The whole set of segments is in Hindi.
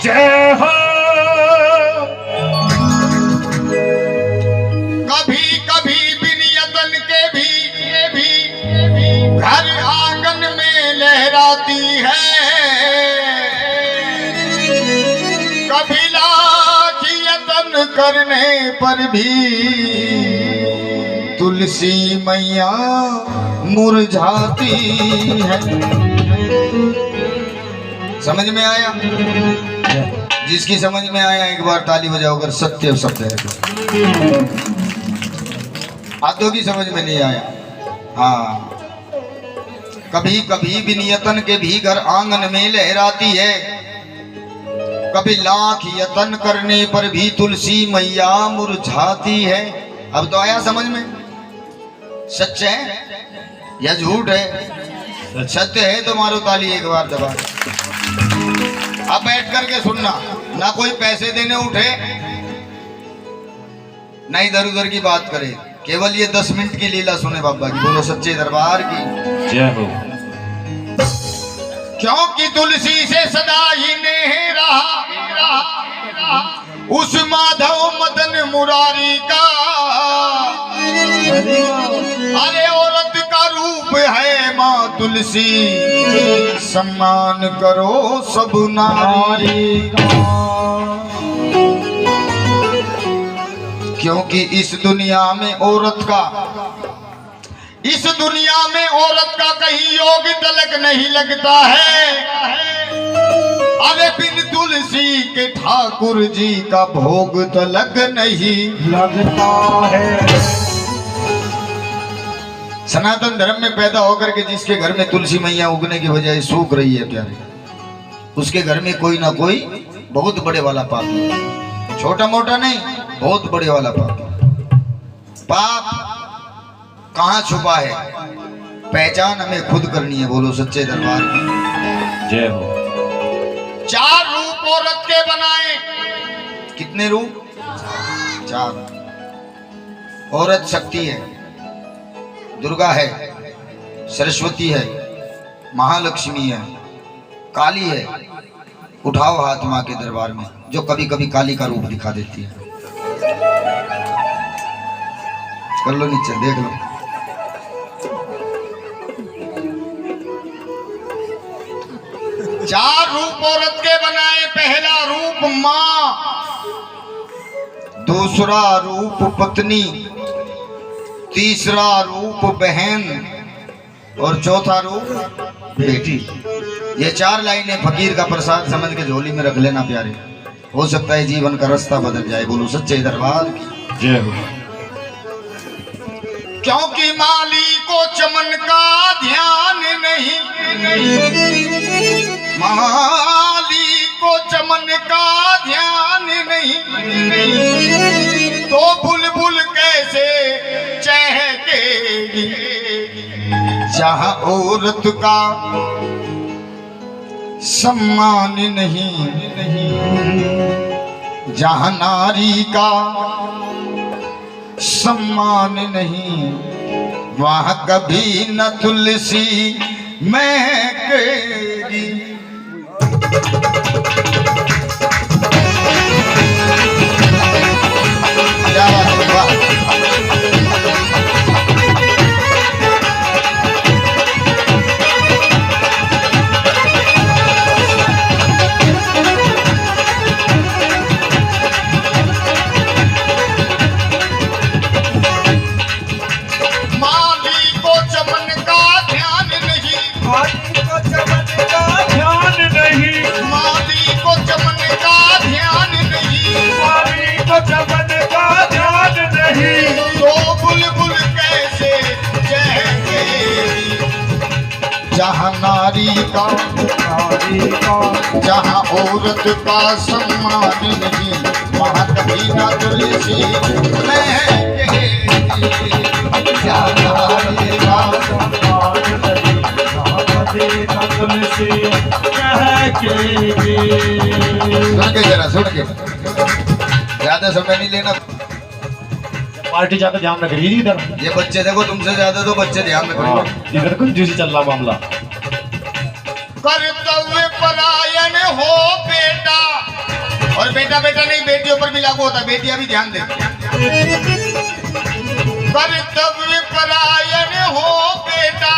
जय हो। कभी कभी बिन यतन के भी घर आंगन में लहराती है, कभी लाख यतन करने पर भी तुलसी मैया मुरझाती है। समझ में आया? जिसकी समझ में आया एक बार ताली बजाओ अगर सत्य शब्द है तो। आधों की समझ में नहीं आया। हाँ, कभी कभी भी नियतन के भी घर आंगन में लहराती है, कभी लाख यतन करने पर भी तुलसी मैया मुरझाती है। अब तो आया समझ में? सच है या झूठ है? सत्य है तो मारो ताली एक बार दबा। अब बैठ करके सुनना, ना कोई पैसे देने उठे ना इधर उधर की बात करे, केवल ये 10 मिनट की लीला सुने बाबा की। बोलो सच्चे दरबार की जय हो। क्योंकि तुलसी से सदा ही नेह रहा उस माधव मदन मुरारी का। अरे औरत का रूप है माँ तुलसी, सम्मान करो सब नारी का। क्योंकि इस दुनिया में औरत का कहीं योग तलक नहीं लगता है। अरे बिन तुलसी के ठाकुर जी का भोग तलक नहीं लगता है। सनातन धर्म में पैदा होकर के जिसके घर में तुलसी मैया उगने की बजाय सूख रही है प्यारे, उसके घर में कोई ना कोई बहुत बड़े वाला पाप है। छोटा मोटा नहीं, बहुत बड़े वाला पाप। पाप कहाँ छुपा है, पहचान हमें खुद करनी है। बोलो सच्चे दरबार की जय हो। 4 रूप औरत के बनाए। कितने रूप? 4। औरत शक्ति है, दुर्गा है, सरस्वती है, महालक्ष्मी है, काली है। उठाओ हाथ माँ के दरबार में, जो कभी कभी काली का रूप दिखा देती है। कर लो नीचे, देख लो। चार रूप औरत के बनाए। पहला रूप माँ, दूसरा रूप पत्नी, तीसरा रूप बहन और चौथा रूप बेटी। ये 4 लाइनें फकीर का प्रसाद समझ के झोली में रख लेना प्यारे, हो सकता है जीवन का रास्ता बदल जाए। बोलो सच्चे दरबार की जय हो। क्योंकि माली को चमन का ध्यान नहीं, माली को चमन का ध्यान नहीं, तो बुलबुल कैसे चहकेगी। जहाँ औरत का सम्मान नहीं, जहाँ नारी का सम्मान नहीं, वहाँ कभी न तुलसी महकेगी। जहाँ नारी का जहाँ औरत का सम्मान नहीं, वहाँ कभी ना तुलसी महकेगी। जहाँ नारी का सम्मान नहीं, वहाँ कभी ना तुलसी महकेगी। सुन के जरा, सुन के, ज्यादा समय नहीं लेना। पार्टी ज्यादा ध्यान रख रही इधर। ये बच्चे देखो, तुमसे ज्यादा तो बच्चे ध्यान रख। इधर कुछ जूसी चल रहा मामला। कर्तव्य परायण हो बेटा, भी लागू होता है, बेटियां भी ध्यान दे। कर्तव्य परायण हो बेटा,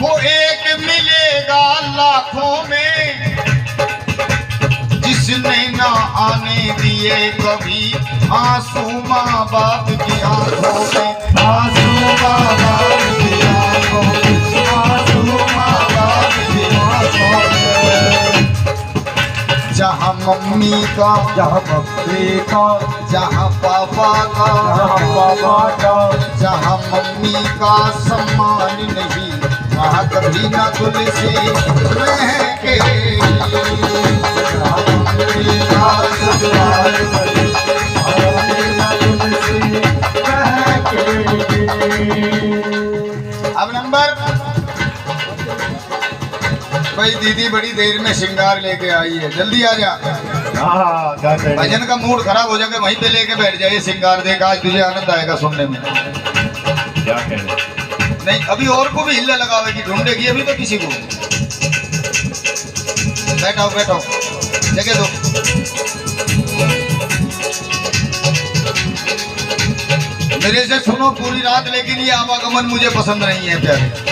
वो एक मिलेगा लाखों में, जिसने ना आने दिए कभी आंसू माँ बाप की आंखों में, आंसू माँ बाप की आंखों में, आंसू माँ बाप की आंखों में। जहाँ मम्मी का, जहाँ बप्पे का, जहाँ पापा का, जहाँ पापा का, जहाँ मम्मी का सम्मान नहीं, वहाँ कभी ना तुलसी महके। जहाँ मम्मी का सम्मान नहीं, वहाँ कभी ना तुलसी महके। अब नंबर, भाई दीदी बड़ी देर में श्रृंगार लेके आई है, जल्दी आ जा। हाँ क्या कह रहे भजन का मूड खराब हो जाएगा, वहीं पे लेके बैठ जाइए, श्रृंगार देगा, आज तुझे आनंद आएगा सुनने में। क्या कह रहे नहीं अभी और को भी हिल्ला लगावेगी, ढूंढेगी अभी तो किसी को। बैठाओ बैठाओ, जगह दो। मेरे से सुनो पूरी रात, लेकिन ये आवागमन मुझे पसंद नहीं है प्यारे।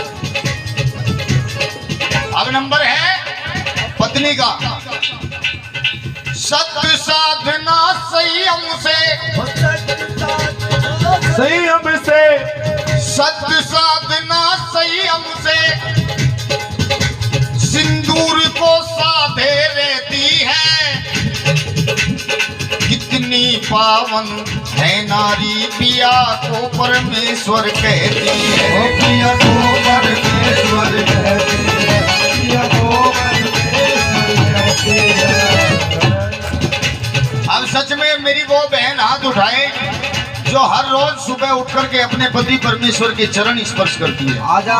अब नंबर है पत्नी का। सत्य साधना संयम से, संयम से, सत्य साधना संयम से, सिंदूर को साधे रहती है। कितनी पावन है नारी, पिया को परमेश्वर कहती है, पिया को परमेश्वर कहती है, पिया को परमेश्वर कहती है। अब सच में मेरी वो बहन हाथ उठाए जो हर रोज सुबह उठ करके अपने पति परमेश्वर के चरण स्पर्श करती है। आजा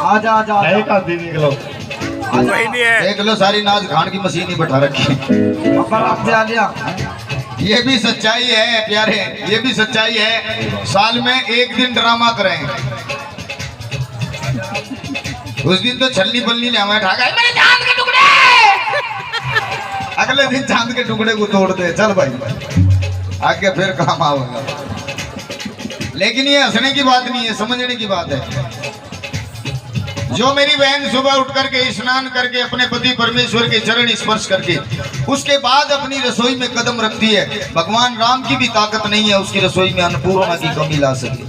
आजा आजा, एक आदमी निकलो। देख लो सारी नाच घाण की मशीन ही बैठा रखी है। ये भी सच्चाई है प्यारे, ये भी सच्चाई है। साल में एक दिन ड्रामा करें, उस दिन तो छल्ली बल्ली ने हमें ढाका मेरे चांद के टुकड़े, अगले दिन चांद के टुकड़े को तोड़ दे। चल भाई आगे फिर काम आएगा। लेकिन ये हंसने की बात नहीं है, समझने की बात है। जो मेरी बहन सुबह उठ करके स्नान करके अपने पति परमेश्वर के चरण स्पर्श करके उसके बाद अपनी रसोई में कदम रखती है, भगवान राम की भी ताकत नहीं है उसकी रसोई में अन्नपूर्णा की कमी ला सके।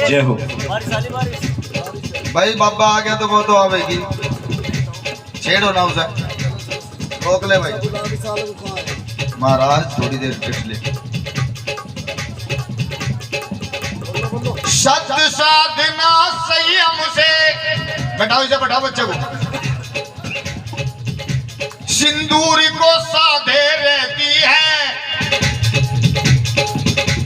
जय हो। भाई बाबा आ गया तो वो तो आवेगी, छेड़ो ना उसे, रोक ले भाई महाराज, थोड़ी देर टिप ले। सत्य साधना संयम से, बैठाओ इसे, बैठाओ बच्चे को। सिंदूर को साधे रहती है,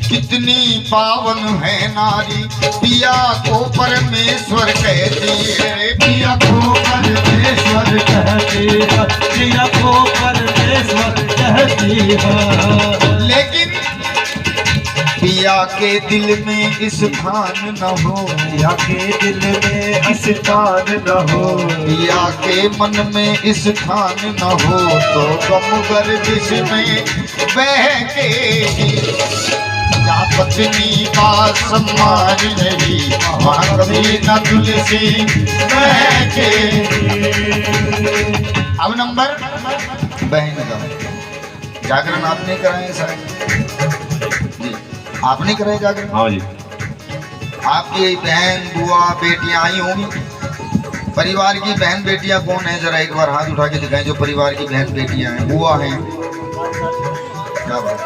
कितनी पावन है नारी, पिया को परमेश्वर कहती है, पिया को परमेश्वर कहती है, पिया को परमेश्वर कहती है। लेकिन पिया के दिल में स्थान न हो, पिया के दिल में स्थान न हो, पिया के मन में स्थान न हो, तो गम गर्दिश में बहकेगी। जहाँ पत्नी का सम्मान नहीं, वहाँ कभी न तुलसी बहकेगी। अब नंबर बहन का। जागरण आपने कराए शायद, आपने कराए जागरण? हाँ जी। आपकी बहन बुआ बेटियां आई होंगी। परिवार की बहन बेटियां कौन है, जरा एक बार हाथ उठा के दिखाएं जो परिवार की बहन बेटियां हैं, बुआ हैं। क्या बात,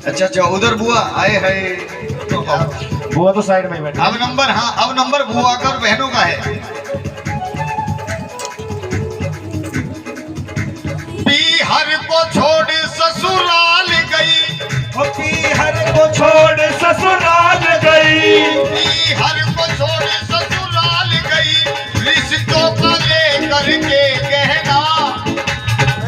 अच्छा अच्छा उधर बुआ आए है, बुआ तो साइड में ही बैठा। अब नंबर, हाँ अब नंबर बुआ का और बहनों का है। पीहर को छोड़ ससुराल गई, पीहर को छोड़ ससुराल गई, पीहर को छोड़ ससुराल गई, रिश्तों का लेकर के कहना,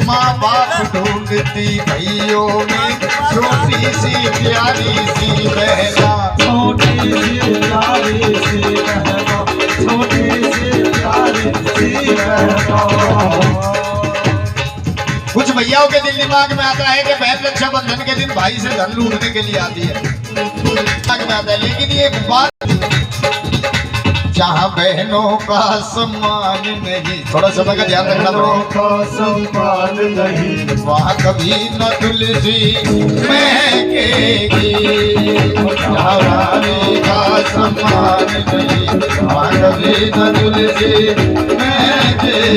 माँ बाप ढूंढती भैयों में छोटी सी प्यारी सी बहना, छोटी सी प्यारी सी बहना, छोटी सी प्यारी सी बहनों। कुछ भैयाओं के दिल दिमाग में आता है कि बहन रक्षाबंधन के दिन भाई से धन लूटने के लिए आती है, दिमाग में आता है। लेकिन ये बात जहाँ बहनों का सम्मान नहीं, थोड़ा समय का ध्यान रखना पड़ेगा, सम्मान नहीं, वहाँ कभी न तुलसी महकेगी। जहाँ रानी का सम्मान नहीं, वहाँ कभी न तुलसी महकेगी।